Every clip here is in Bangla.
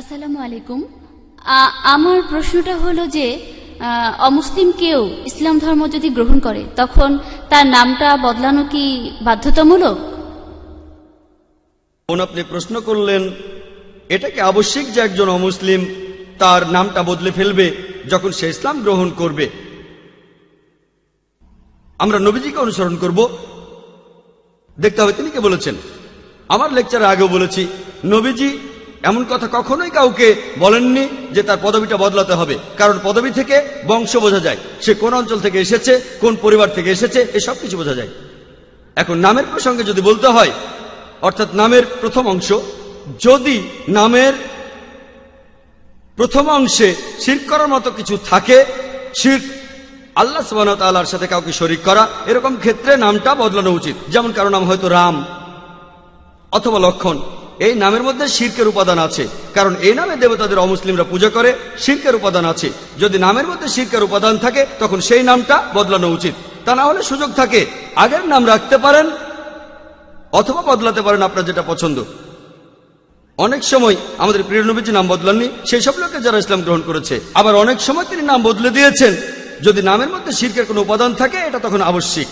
আসসালামু আলাইকুম। আমার প্রশ্নটা হলো যে অমুসলিম কেউ ইসলাম ধর্ম যদি গ্রহণ করে তখন তার নামটা বদলানো কি বাধ্যতামূলক? আপনি প্রশ্ন করলেন এটা কি আবশ্যিক যে একজন অমুসলিম তার নামটা বদলে ফেলবে যখন সে ইসলাম গ্রহণ করবে? আমরা নবীজিকে অনুসরণ করব, দেখতে হবে তিনি কে বলেছেন। আমার লেকচারে আগেও বলেছি, নবীজি এমন কথা কখনোই কাউকে বলেননি যে তার পদবিটা বদলাতে হবে, কারণ পদবি থেকে বংশ বোঝা যায়, সে কোন অঞ্চল থেকে এসেছে, কোন পরিবার থেকে এসেছে, এসব কিছু বোঝা যায়। এখন নামের প্রসঙ্গে যদি বলতে হয়, অর্থাৎ নামের প্রথম অংশ, যদি নামের প্রথম অংশে শিরক করার মতো কিছু থাকে, শিরক আল্লাহ সুবহানাহু ওয়া তাআলার সাথে কাউকে শরীক করা, এরকম ক্ষেত্রে নামটা বদলানো উচিত। যেমন কারো নাম হয়তো রাম অথবা লক্ষণ, এই নামের মধ্যে শিরকের উপাদান আছে, কারণ এই নামে দেবতাদের অমুসলিমরা পূজা করে, শিরকের উপাদান আছে। যদি নামের মধ্যে শিরকের উপাদান থাকে তখন সেই নামটা বদলানো উচিত। তা না হলে সুযোগ থাকে আগের নাম রাখতে পারেন অথবা বদলাতে পারেন আপনার যেটা পছন্দ। অনেক সময় আমাদের প্রিয় নবীজি নাম বদলাননি, সেই সব লোকে যারা ইসলাম গ্রহণ করেছে। আবার অনেক সময় তিনি নাম বদলে দিয়েছেন। যদি নামের মধ্যে শিরকের কোনো উপাদান থাকে এটা তখন আবশ্যিক।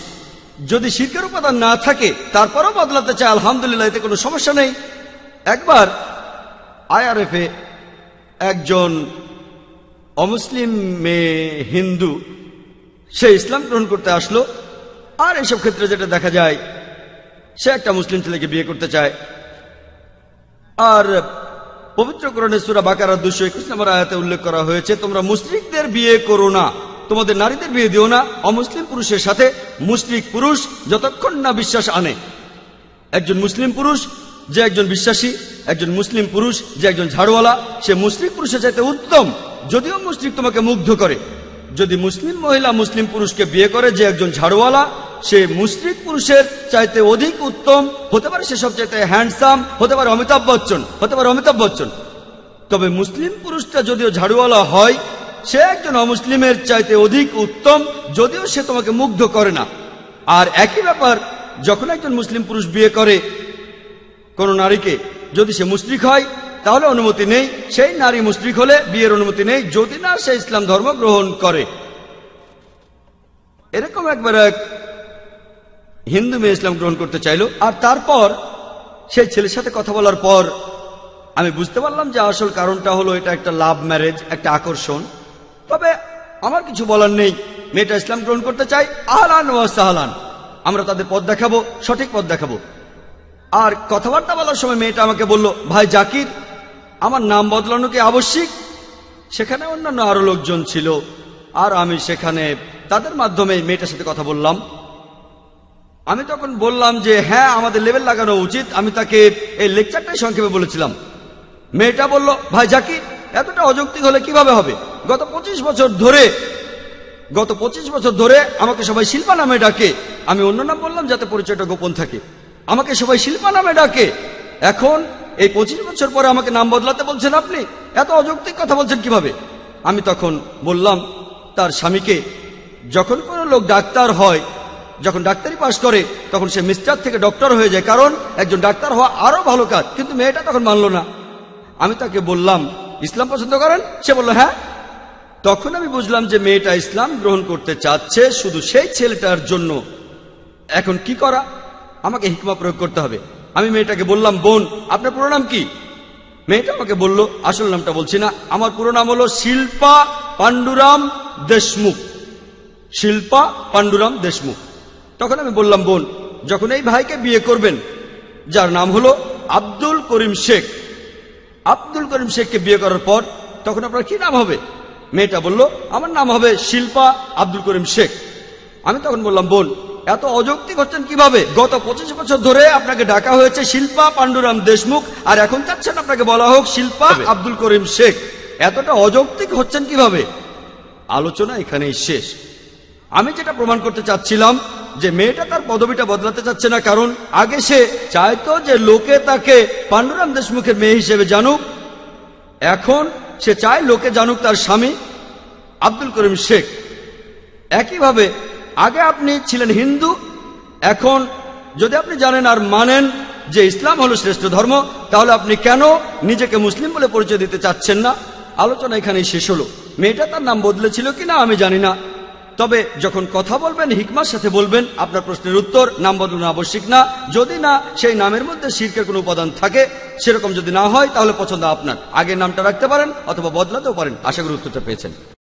যদি শিরকের উপাদান না থাকে তারপরও বদলাতে চায়, আলহামদুলিল্লাহ, এতে কোনো সমস্যা নেই। একবার আইআরএফে একজন অমুসলিম মেয়ে হিন্দু, সে ইসলাম গ্রহণ করতে আসলো। আর এইসব ক্ষেত্রে যেটা দেখা যায়, সে একটা মুসলিম ছেলেকে বিয়ে করতে চায়। আর পবিত্র কোরআনে সূরা বাকারা 221 নম্বর আয়াতে উল্লেখ করা হয়েছে, তোমরা মুশরিকদের বিয়ে করো না, তোমাদের নারীদের বিয়ে দিও না অমুসলিম পুরুষের সাথে, মুশরিক পুরুষ যতক্ষণ না বিশ্বাস আনে। একজন মুসলিম পুরুষ যে একজন বিশ্বাসী, একজন মুসলিম পুরুষ যে একজন ঝাড়ুওয়ালা, সে মুশরিক পুরুষের চাইতে উত্তম, যদিও মুশরিক তোমাকে মুগ্ধ করে। যদি মুসলিম মহিলা মুসলিম পুরুষকে বিয়ে করে যে একজন ঝাড়ুওয়ালা, সে মুশরিক পুরুষের চাইতে অধিক উত্তম হতে পারে, সে সব চাইতে হ্যান্ডসাম হতে পারে, অমিতাভ বচ্চন। তবে মুসলিম পুরুষটা যদিও ঝাড়ুওয়ালা হয়, সে একজন অমুসলিমের চাইতে অধিক উত্তম, যদিও সে তোমাকে মুগ্ধ করে না। আর একই ব্যাপার, যখন একজন মুসলিম পুরুষ বিয়ে করে কোন নারীকে, যদি সে মুশরিক হয় তাহলে অনুমতি নেই, সেই নারী মুশরিক হলে বিয়ের অনুমতি নেই, যদি না সে ইসলাম ধর্ম গ্রহণ করে। এরকম একবার এক হিন্দু মেয়ে ইসলাম গ্রহণ করতে চাইল, আর তারপর সেই ছেলের সাথে কথা বলার পর আমি বুঝতে পারলাম যে আসল কারণটা হলো এটা একটা লাভ ম্যারেজ, একটা আকর্ষণ। তবে আমার কিছু বলার নেই, মেয়েটা ইসলাম গ্রহণ করতে চাই, আহলান ওয়া সাহলান, আমরা তাদের পথ দেখাবো, সঠিক পথ দেখাবো। আর কথাবার্তা বলার সময় মেয়েটা আমাকে বলল, ভাই জাকির, আমার নাম বদলানো কি আবশ্যিক? সেখানে অন্যান্য আরো লোকজন ছিল, আর আমি সেখানে তাদের মাধ্যমে মেয়েটার সাথে কথা বললাম। আমি তখন বললাম যে হ্যাঁ, আমাদের লেভেল লাগানো উচিত। আমি তাকে এই লেকচারটাই সংক্ষেপে বলেছিলাম। মেয়েটা বলল, ভাই জাকির, এতটা অযৌক্তিক হলে কিভাবে হবে? গত 25 বছর ধরে আমাকে সবাই শিল্পা নামে ডাকে। আমি অন্য নাম বললাম যাতে পরিচয়টা গোপন থাকে। আমাকে সবাই শিল্পা নামে ডাকে, এখন এই 25 বছর পরে আমাকে নাম বদলাতে বলছেন আপনি? এত অযৌক্তিক কথা বলছেন কিভাবে? আমি তখন বললাম তার স্বামীকে, যখন কোনো লোক ডাক্তার হয়, যখন ডাক্তারি পাশ করে, তখন সে মিস্টার থেকে ডক্টর হয়ে যায়, কারণ একজন ডাক্তার হওয়া আরো ভালো কাজ। কিন্তু মেয়েটা তখন মানল না। আমি তাকে বললাম, ইসলাম পছন্দ করেন? সে বলল হ্যাঁ। তখন আমি বুঝলাম যে মেয়েটা ইসলাম গ্রহণ করতে চাচ্ছে শুধু সেই ছেলেটার জন্য। এখন কি করা? আমাকে হিকমা প্রয়োগ করতে হবে। আমি মেয়েটাকে বললাম, বোন, আপনার পুরো নাম কি? মেয়েটা আমাকে বলল, আসল নামটা বলছি না, আমার পুরো নাম হলো শিল্পা পাণ্ডুরাম দেশমুখ। শিল্পা পাণ্ডুরাম দেশমুখ। তখন আমি বললাম, বোন, যখন এই ভাইকে বিয়ে করবেন, যার নাম হলো আব্দুল করিম শেখ, আব্দুল করিম শেখকে বিয়ে করার পর তখন আপনার কি নাম হবে? মেয়েটা বলল, আমার নাম হবে শিল্পা আব্দুল করিম শেখ। আমি তখন বললাম, বোন, এত অযৌক্তিক হচ্ছেন কিভাবে? গত 25 বছর ধরে আপনাকে ডাকা হয়েছে শিল্পা পাণ্ডুরাম দেশমুখ, আর এখন চাচ্ছেন আপনাকে বলা হোক শিল্পা আব্দুল করিম শেখ। এতটা অযৌক্তিক হচ্ছেন কিভাবে? আলোচনা এখানেই শেষ। আমি যেটা প্রমাণ করতে চাচ্ছিলাম যে মেয়েটা তার পদবিটা বদলাতে চাচ্ছে না, কারণ আগে সে চাইতো যে লোকে তাকে পাণ্ডুরাম দেশমুখের মেয়ে হিসেবে জানুক। এখন সে চায় লোকে জানুক তার স্বামী আব্দুল করিম শেখ। একইভাবে আগে আপনি ছিলেন হিন্দু, এখন যদি আপনি জানেন আর মানেন যে ইসলাম হলো শ্রেষ্ঠ ধর্ম, তাহলে আপনি কেন নিজেকে মুসলিম বলে পরিচয় দিতে চাচ্ছেন না? আলোচনা এখানেই শেষ হলো। মেয়েটা তার নাম বদলেছিল কিনা আমি জানি না, তবে যখন কথা বলবেন হিকমার সাথে বলবেন। আপনার প্রশ্নের উত্তর, নাম বদলানো আবশ্যিক না যদি না সেই নামের মধ্যে শিরকের কোনো উপাদান থাকে। সেরকম যদি না হয় তাহলে পছন্দ আপনার। আগের নামটা রাখতে পারেন অথবা বদলাতেও পারেন। আশা করি উত্তরটা পেয়েছেন।